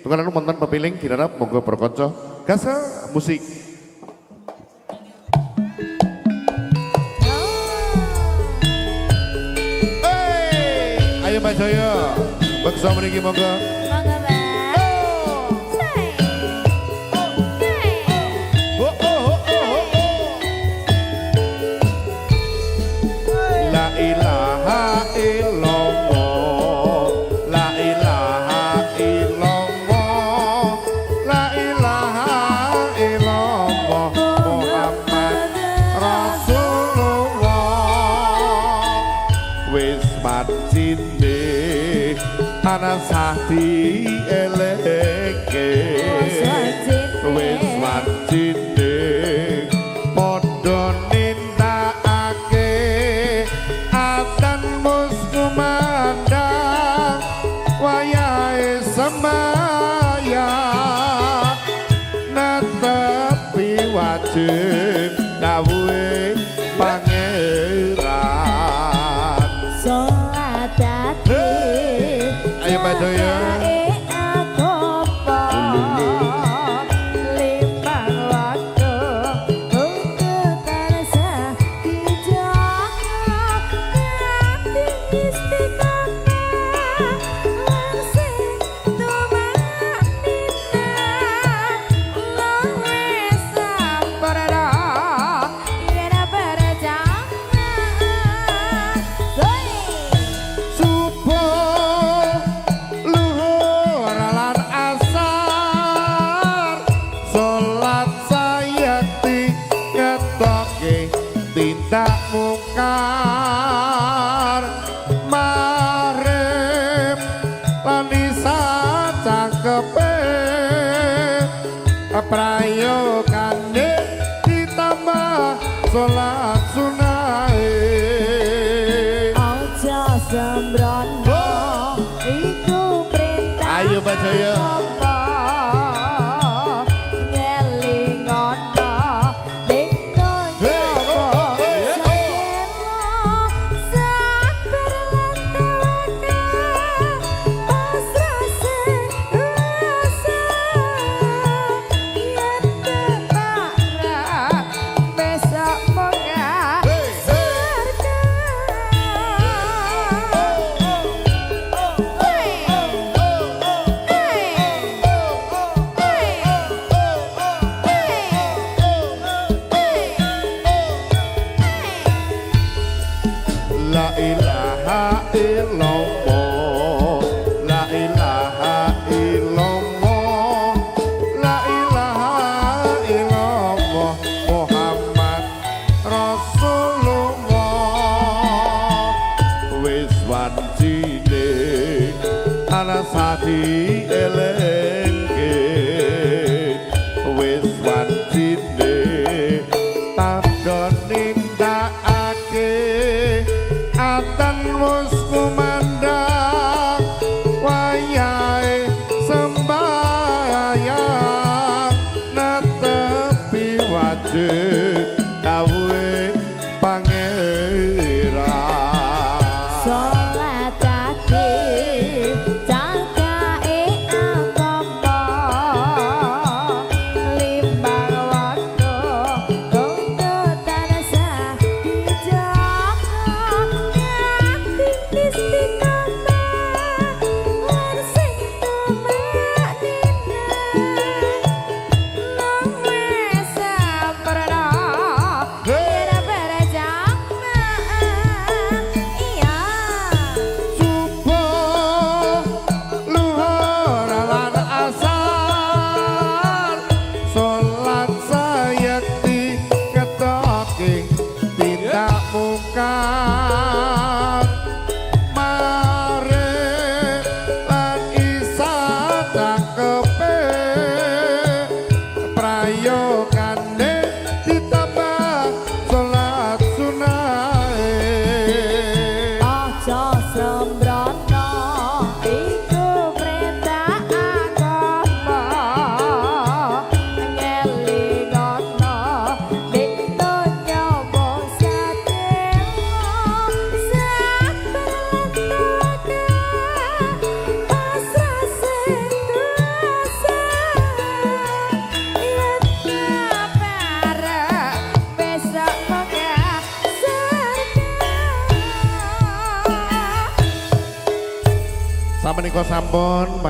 Tukaran wonten pepiling dirarap monggo perkanca gasa musik. Ayo Mbak Jaya, beksa mriki monggo. Monggo, Mbak. La ilaha illallah, la ilaha illallah, la ilaha illallah, Muhammad Rasulullah. Wis matine ana sahdi eleke, wis matine padha nindakake atan mus kumandang wayahe sembayang netepi wajib dawuhe pangeran. Salat ati Ayo Mbak Doya. Tindak mungkar marem lan isa cangkepe prayogane ditambah salat sunahe. Aja sembrono iku perintah. Ayo Mbak Jaya. La ilaha illallah, la ilaha illallah, la ilaha illallah, Muhammad Rasulullah. Wis wancine ana sadi elengke, wis wancine padha nindakake atan wis kumandang wayahe sembayang netepi wajib dawuhe pangeran. Salat ati cangkae Samenika sampun